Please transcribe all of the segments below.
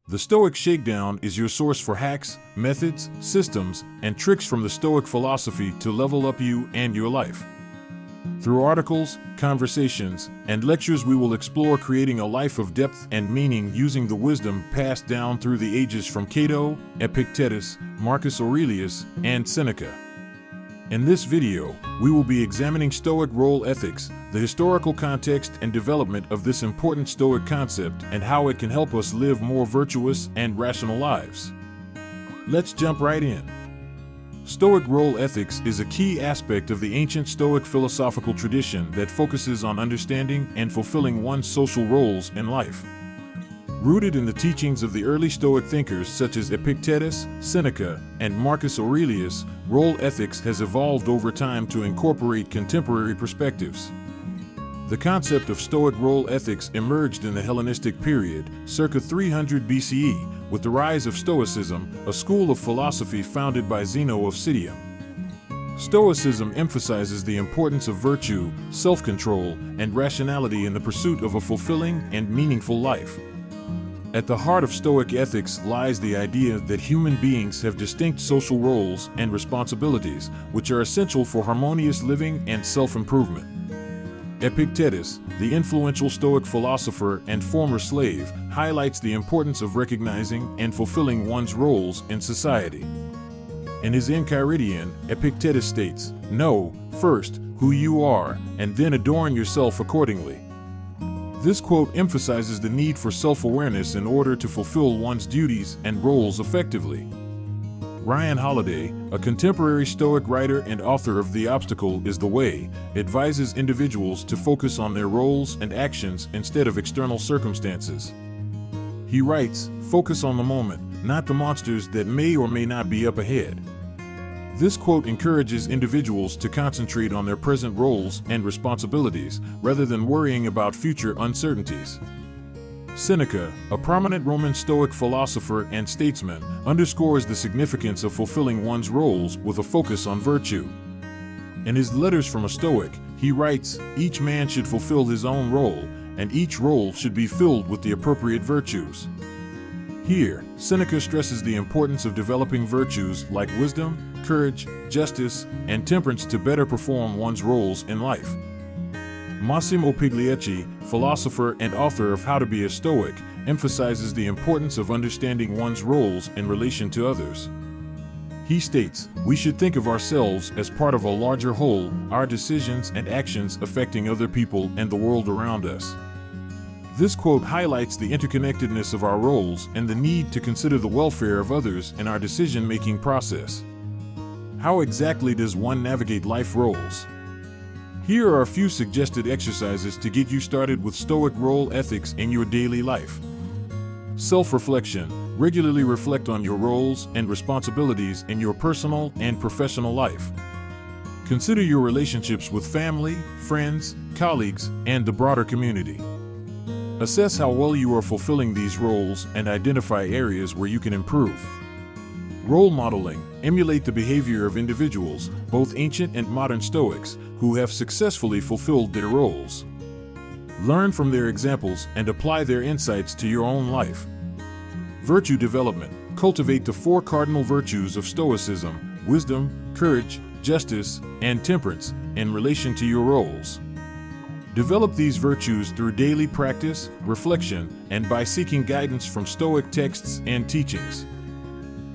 The Stoic Shakedown is your source for hacks, methods, systems, and tricks from the Stoic philosophy to level up you and your life. Through articles, conversations, and lectures, we will explore creating a life of depth and meaning using the wisdom passed down through the ages from Cato, Epictetus, Marcus Aurelius, and Seneca. In this video, we will be examining Stoic role ethics, the historical context and development of this important Stoic concept, and how it can help us live more virtuous and rational lives. Let's jump right in. Stoic role ethics is a key aspect of the ancient Stoic philosophical tradition that focuses on understanding and fulfilling one's social roles in life. Rooted in the teachings of the early Stoic thinkers such as Epictetus, Seneca, and Marcus Aurelius, role ethics has evolved over time to incorporate contemporary perspectives. The concept of Stoic role ethics emerged in the Hellenistic period, circa 300 BCE, with the rise of Stoicism, a school of philosophy founded by Zeno of Citium. Stoicism emphasizes the importance of virtue, self-control, and rationality in the pursuit of a fulfilling and meaningful life. At the heart of Stoic ethics lies the idea that human beings have distinct social roles and responsibilities, which are essential for harmonious living and self-improvement. Epictetus, the influential Stoic philosopher and former slave, highlights the importance of recognizing and fulfilling one's roles in society. In his Enchiridion, Epictetus states, "Know, first, who you are, and then adorn yourself accordingly." This quote emphasizes the need for self-awareness in order to fulfill one's duties and roles effectively. Ryan Holiday, a contemporary Stoic writer and author of The Obstacle is the Way, advises individuals to focus on their roles and actions instead of external circumstances. He writes, "Focus on the moment, not the monsters that may or may not be up ahead." This quote encourages individuals to concentrate on their present roles and responsibilities, rather than worrying about future uncertainties. Seneca, a prominent Roman Stoic philosopher and statesman, underscores the significance of fulfilling one's roles with a focus on virtue. In his Letters from a Stoic, he writes, "Each man should fulfill his own role, and each role should be filled with the appropriate virtues." Here, Seneca stresses the importance of developing virtues like wisdom, courage, justice, and temperance to better perform one's roles in life. Massimo Pigliecci, philosopher and author of How to Be a Stoic, emphasizes the importance of understanding one's roles in relation to others. He states, "We should think of ourselves as part of a larger whole, our decisions and actions affecting other people and the world around us." This quote highlights the interconnectedness of our roles and the need to consider the welfare of others in our decision-making process. How exactly does one navigate life roles? Here are a few suggested exercises to get you started with Stoic role ethics in your daily life. Self-reflection. Regularly reflect on your roles and responsibilities in your personal and professional life. Consider your relationships with family, friends, colleagues, and the broader community. Assess how well you are fulfilling these roles and identify areas where you can improve. Role modeling. Emulate the behavior of individuals, both ancient and modern Stoics, who have successfully fulfilled their roles. Learn from their examples and apply their insights to your own life. Virtue development. Cultivate the four cardinal virtues of Stoicism: wisdom, courage, justice, and temperance, in relation to your roles. Develop these virtues through daily practice, reflection, and by seeking guidance from Stoic texts and teachings.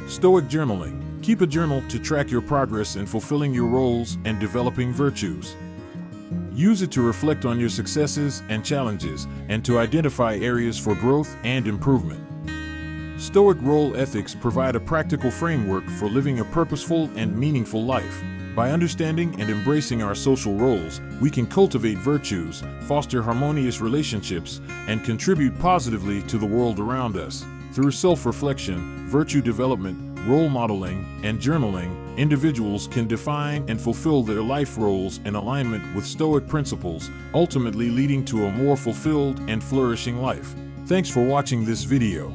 Stoic journaling. Keep a journal to track your progress in fulfilling your roles and developing virtues. Use it to reflect on your successes and challenges, and to identify areas for growth and improvement. Stoic role ethics provide a practical framework for living a purposeful and meaningful life. By understanding and embracing our social roles, we can cultivate virtues, foster harmonious relationships, and contribute positively to the world around us. Through self-reflection, virtue development, role modeling, and journaling, individuals can define and fulfill their life roles in alignment with Stoic principles, ultimately leading to a more fulfilled and flourishing life. Thanks for watching this video.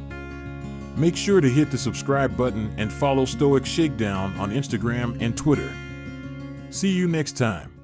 Make sure to hit the subscribe button and follow Stoic Shakedown on Instagram and Twitter. See you next time.